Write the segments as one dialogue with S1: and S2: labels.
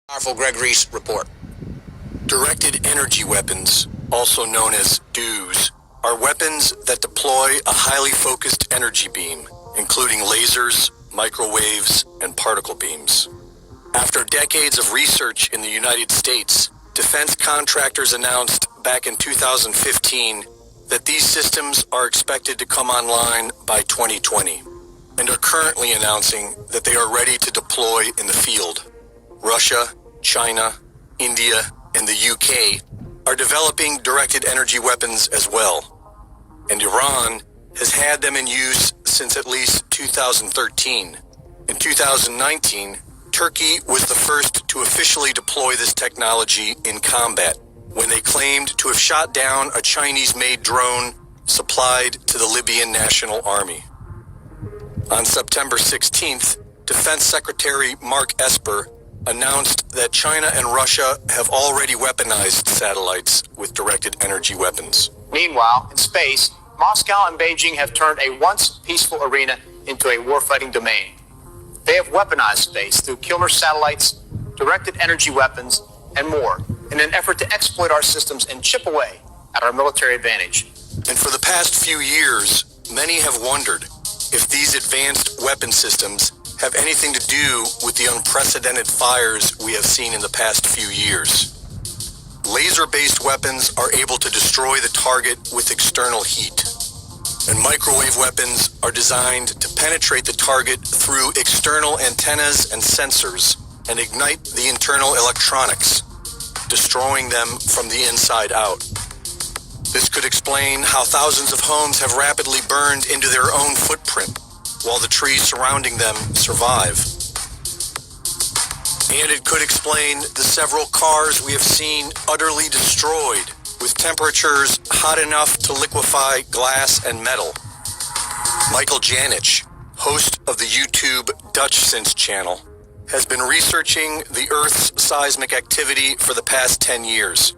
S1: Powerful Greg Reese report.
S2: Directed energy weapons, also known as DEWs, are weapons that deploy a highly focused energy beam, including lasers, microwaves, and particle beams. After decades of research in the United States, defense contractors announced back in 2015 that these systems are expected to come online by 2020, and are currently announcing that they are ready to deploy in the field. Russia, China, India, and the UK are developing directed energy weapons as well. And Iran has had them in use since at least 2013. In 2019, Turkey was the first to officially deploy this technology in combat, when they claimed to have shot down a Chinese-made drone supplied to the Libyan National Army. On September 16th, Defense Secretary Mark Esper announced that China and Russia have already weaponized satellites with directed energy weapons.
S1: Meanwhile, in space, Moscow and Beijing have turned a once peaceful arena into a warfighting domain. They have weaponized space through killer satellites, directed energy weapons, and more, in an effort to exploit our systems and chip away at our military advantage.
S2: And for the past few years, many have wondered if these advanced weapon systems have anything to do with the unprecedented fires we have seen in the past few years. Laser-based weapons are able to destroy the target with external heat, and microwave weapons are designed to penetrate the target through external antennas and sensors and ignite the internal electronics, destroying them from the inside out. This could explain how thousands of homes have rapidly burned into their own footprint, while the trees surrounding them survive. And it could explain the several cars we have seen utterly destroyed, with temperatures hot enough to liquefy glass and metal. Michael Janich, host of the YouTube Dutch Sense channel, has been researching the Earth's seismic activity for the past 10 years.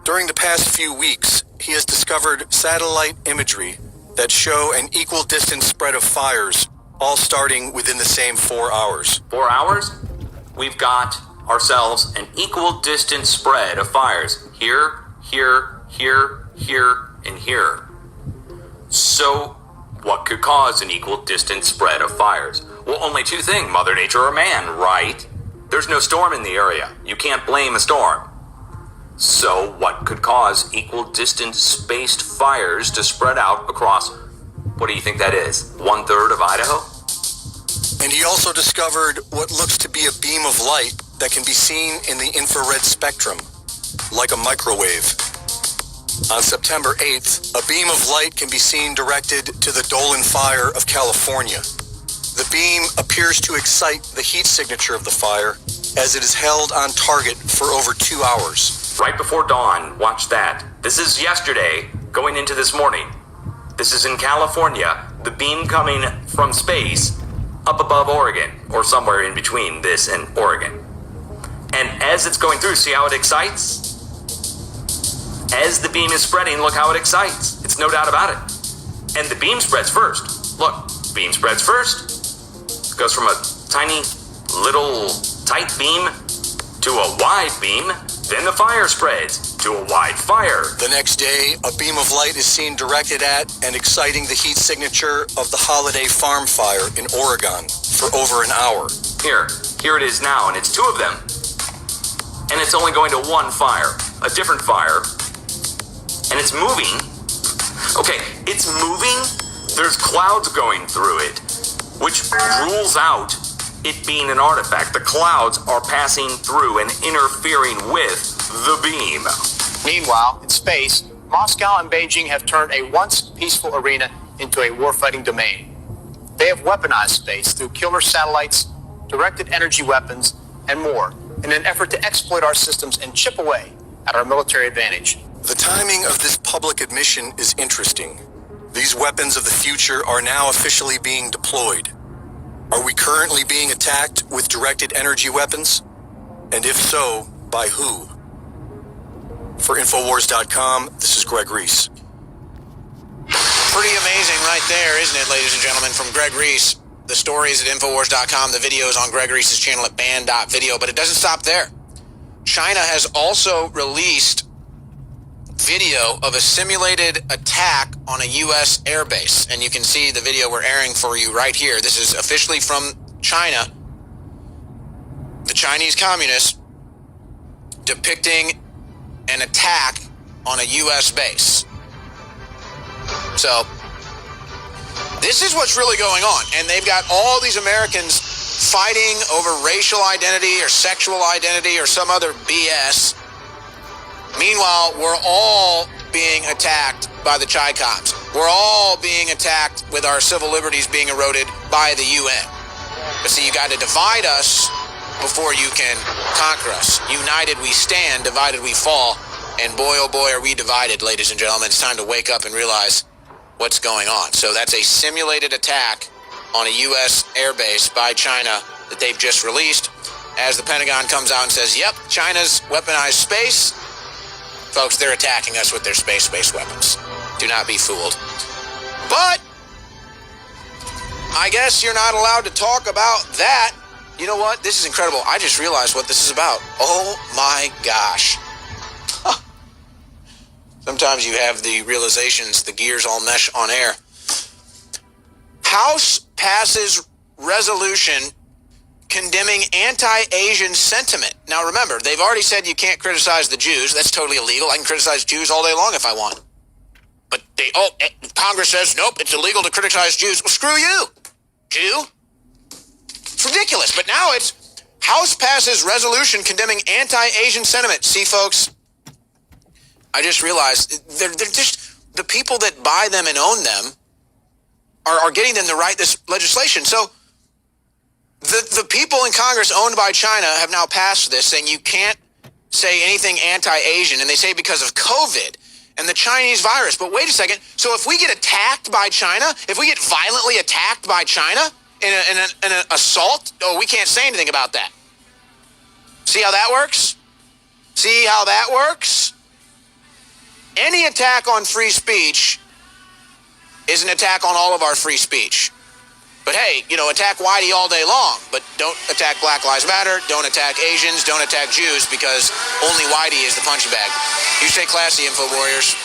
S2: During the past few weeks, he has discovered satellite imagery that show an equal distance spread of fires, all starting within the same 4 hours.
S3: 4 hours? We've got ourselves an equal distance spread of fires. Here, here, here, here, and here. So, what could cause an equal distance spread of fires? Well, only two things, Mother Nature or man, right? There's no storm in the area. You can't blame a storm. So, what could cause equal distance spaced fires to spread out across, what do you think that is, 1/3 of Idaho?
S2: And he also discovered what looks to be a beam of light that can be seen in the infrared spectrum, like a microwave. On September 8th, a beam of light can be seen directed to the Dolan Fire of California. The beam appears to excite the heat signature of the fire, as it is held on target for over 2 hours.
S3: Right before dawn, watch that. This is yesterday, going into this morning. This is in California, the beam coming from space up above Oregon, or somewhere in between this and Oregon. And as it's going through, see how it excites? As the beam is spreading, look how it excites. It's no doubt about it. And the beam spreads first. Look, beam spreads first. Goes from a tiny, little, tight beam to a wide beam. Then the fire spreads to a wide fire.
S2: The next day, a beam of light is seen directed at and exciting the heat signature of the Holiday Farm Fire in Oregon for over an hour.
S3: Here it is now, and it's two of them. And it's only going to one fire, a different fire. And it's moving. Okay, it's moving. There's clouds going through it, which rules out it being an artifact. The clouds are passing through and interfering with the beam.
S1: Meanwhile, in space, Moscow and Beijing have turned a once peaceful arena into a warfighting domain. They have weaponized space through killer satellites, directed energy weapons, and more, in an effort to exploit our systems and chip away at our military advantage.
S2: The timing of this public admission is interesting. These weapons of the future are now officially being deployed. Are we currently being attacked with directed energy weapons? And if so, by who? For Infowars.com, this is Greg Reese.
S1: Pretty amazing right there, isn't it, ladies and gentlemen, from Greg Reese. The story is at Infowars.com. The video is on Greg Reese's channel at band.video, but it doesn't stop there.
S4: China has also released video of a simulated attack on a U.S. airbase. And you can see the video we're airing for you right here. This is officially from China. The Chinese communists depicting an attack on a U.S. base. So, this is what's really going on. And they've got all these Americans fighting over racial identity or sexual identity or some other BS. Meanwhile, we're all being attacked by the Chi Coms. We're all being attacked with our civil liberties being eroded by the UN. But see, you got to divide us before you can conquer us. United we stand, divided we fall. And boy, oh boy, are we divided, ladies and gentlemen. It's time to wake up and realize what's going on. So that's a simulated attack on a U.S. airbase by China that they've just released. As the Pentagon comes out and says, yep, China's weaponized space. Folks, they're attacking us with their space-based weapons. Do not be fooled. But I guess you're not allowed to talk about that. You know what? This is incredible. I just realized what this is about. Oh my gosh. Sometimes you have the realizations, the gears all mesh on air. House passes resolution condemning anti-Asian sentiment. Now remember, they've already said you can't criticize the Jews. That's totally illegal. I can criticize Jews all day long if I want. But Congress says, nope, it's illegal to criticize Jews. Well, screw you, Jew. It's ridiculous. But now it's House passes resolution condemning anti-Asian sentiment. See, folks, I just realized they're just the people that buy them and own them are getting them to write this legislation. So the people in Congress owned by China have now passed this saying you can't say anything anti-Asian, and they say because of COVID and the Chinese virus. But wait a second. So if we get attacked by China, if we get violently attacked by China in an assault, we can't say anything about that. See how that works? See how that works? Any attack on free speech is an attack on all of our free speech. But hey, attack Whitey all day long, but don't attack Black Lives Matter, don't attack Asians, don't attack Jews, because only Whitey is the punching bag. You stay classy, Info Warriors.